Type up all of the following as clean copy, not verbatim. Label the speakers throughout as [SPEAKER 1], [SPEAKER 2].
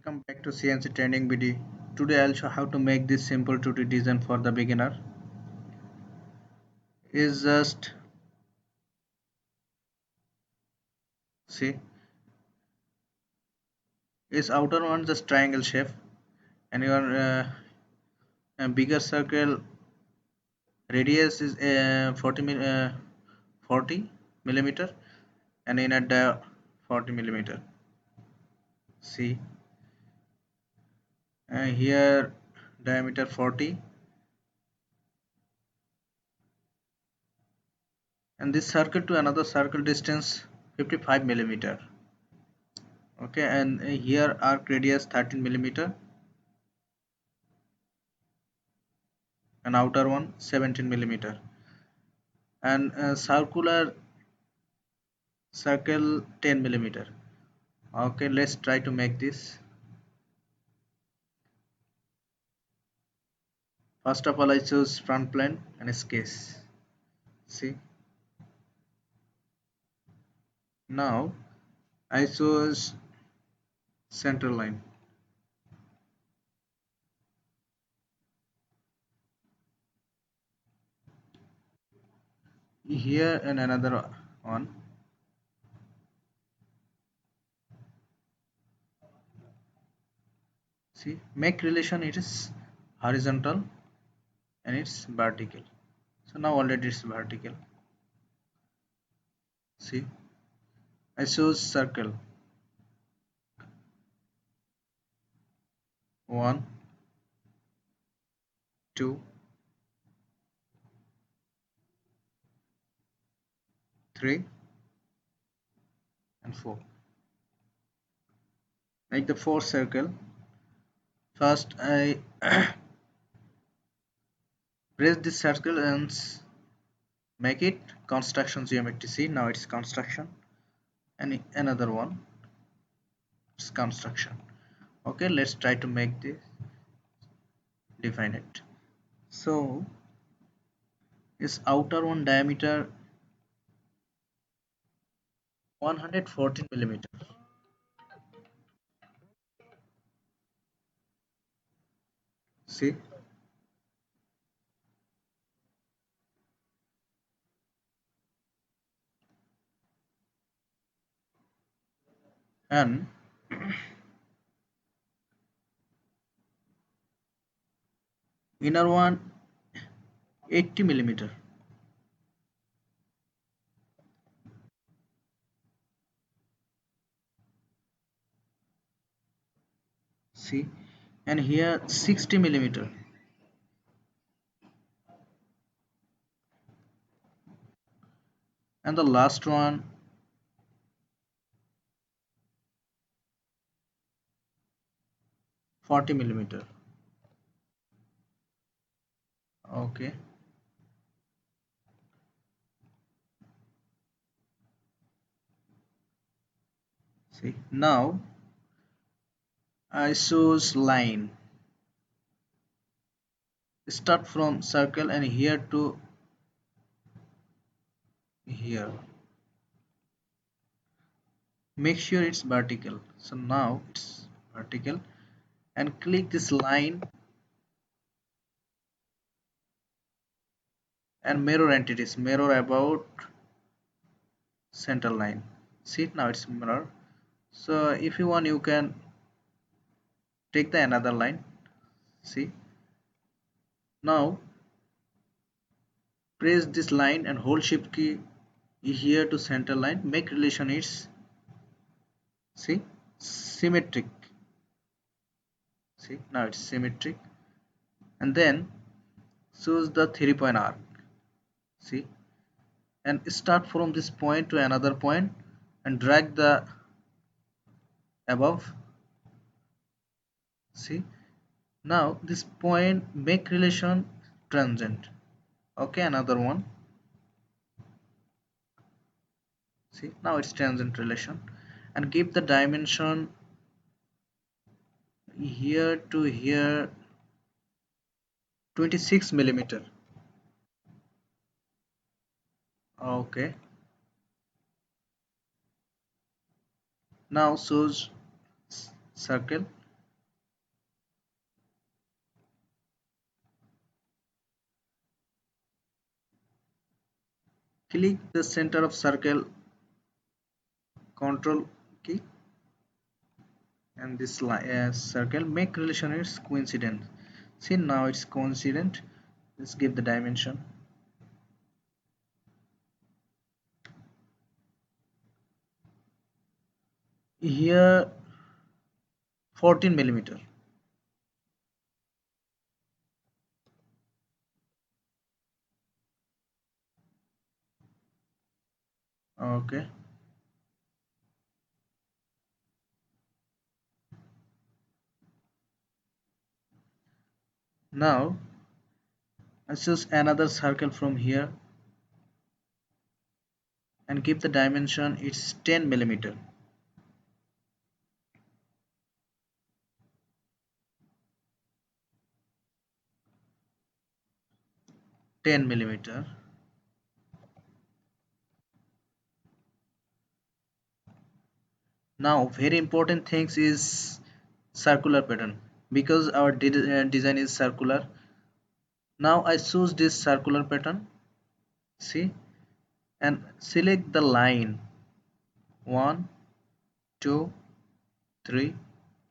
[SPEAKER 1] Welcome back to CNC Training BD. Today I'll show how to make this simple 2D design for the beginner. Is just see is outer one just triangle shape and your bigger circle radius is 40 millimeter and inner dia 40 millimeter. See here diameter 40 and this circle to another circle distance 55 millimeter. Okay, and here arc radius 13 millimeter and outer one 17 millimeter and circular circle 10 millimeter. Okay, let's try to make this. First of all I choose front plane and sketch. See, now I choose center line. Here and another one. See, make relation it is horizontal and it's vertical. So now already it's vertical. See, I choose circle 1 2 3 and 4. Make the fourth circle. First I press this circle and make it construction geometry. See, now it's construction and another one it's construction. Okay, let's try to make this, define it. So its outer one diameter 114 millimeter. See, and inner one 80 millimeter. See, and here 60 millimeter. And the last one 40 millimeter. Okay, see, now I choose line. Start from circle and here to here. Make sure it's vertical. So now it's vertical and click this line and mirror entities, mirror about center line. See, now it's mirror. So if you want you can take the another line. See, now press this line and hold shift key here to center line. Make relation is, see, symmetric. See, now it's symmetric and then choose the 3-point arc. See, and start from this point to another point and drag the above. See, now this point make relation tangent. Okay, another one. See, now it's tangent relation and give the dimension here to here 26 millimeter. Okay, now choose circle Click the center of circle, control key, and this circle, make relation is coincident. See, now it's coincident. Let's give the dimension. Here 14 millimeter. Okay, now let's choose another circle from here and give the dimension, it's 10 millimeter. 10 millimeter. Now very important things is circular pattern, because our design is circular. Now I choose this circular pattern, see, and select the line 1, 2, 3,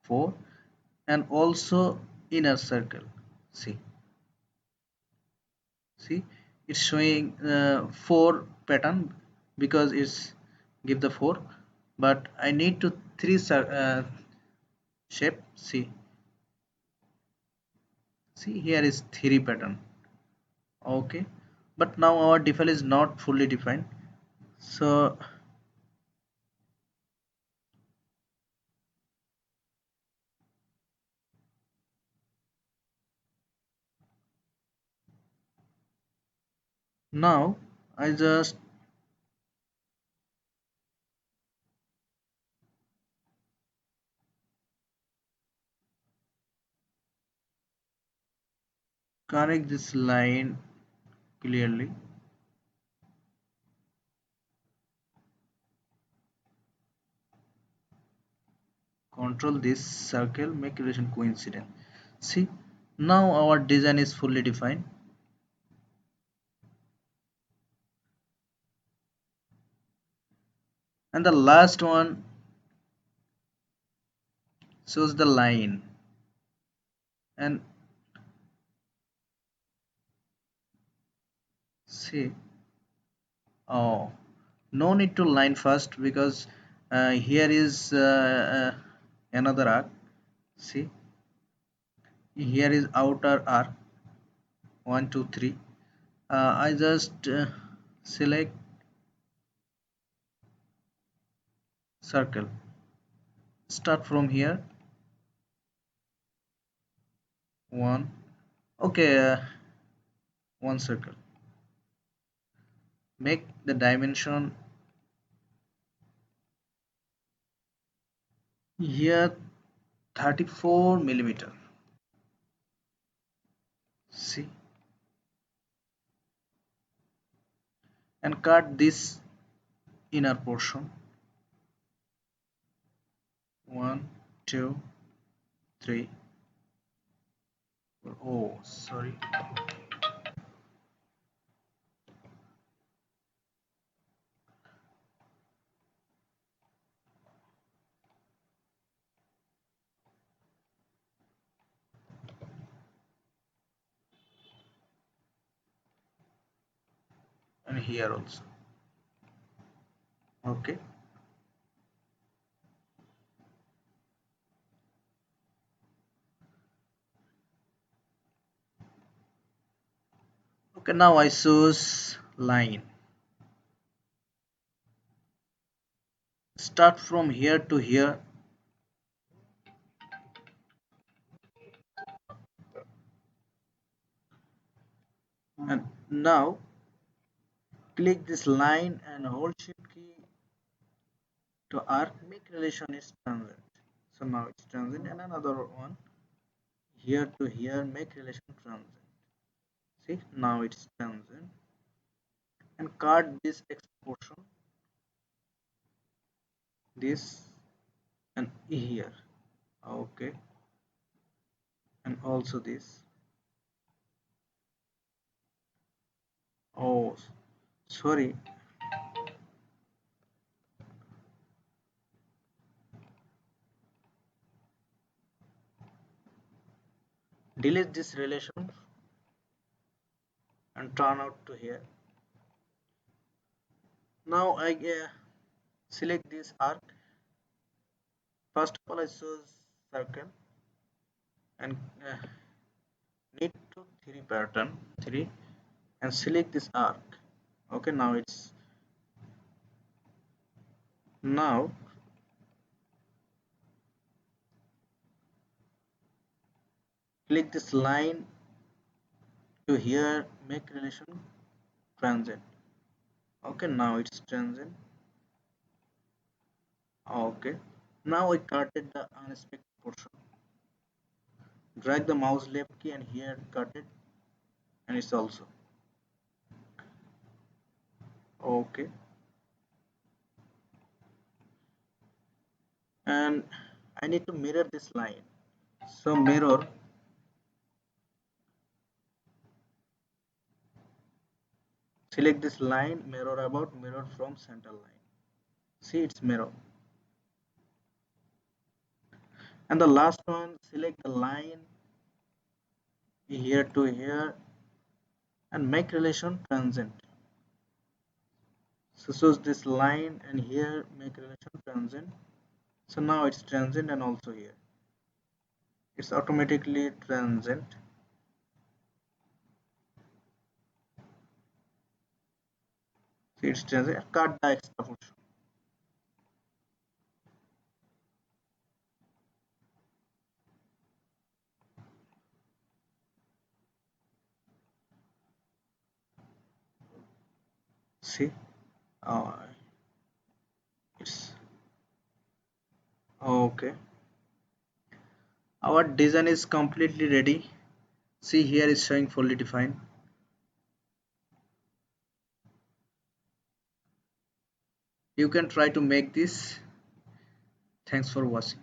[SPEAKER 1] 4, and also inner circle. See, it's showing 4 pattern because it's give the 4, but I need to 3 shape. See here is 3 pattern. Okay, but now our default is not fully defined, so now I just connect this line clearly, control this circle, make relation coincident. See, now our design is fully defined. And the last one shows the line, and see, oh, no need to line first, because here is another arc. See, here is outer arc, 1 2 3. I just select circle, start from here, 1, okay, 1 circle, make the dimension here 34 millimeter. See, and cut this inner portion, 1 2 3. Oh, sorry. And here also. Okay, okay, now I choose line, start from here to here, and now click this line and hold shift key to arc, make relation is tangent. So now it's tangent, and another one here to here, make relation tangent. See, now it's tangent, and cut this X portion, this, and here. Okay, and also this. Oh, sorry, delete this relation and turn out to here. Now I select this arc. First of all I choose circle and need to 3 pattern 3 and select this arc. Okay, now it's now click this line to here, make relation transient. Okay, now it's transient. Okay, now I cutted the unexpected portion. Drag the mouse left key and here cut it, and it's also okay. And I need to mirror this line. So mirror, select this line, mirror about, mirror from center line. See, it's mirror. And the last one, select the line here to here and make relation transient. So choose this line and here make relation transient. So now it's transient and also here. It's automatically transient. See, it's transient. Cut the extra portion. See, uh, it's okay. Our design is completely ready. See, here is showing fully defined. You can try to make this. Thanks for watching.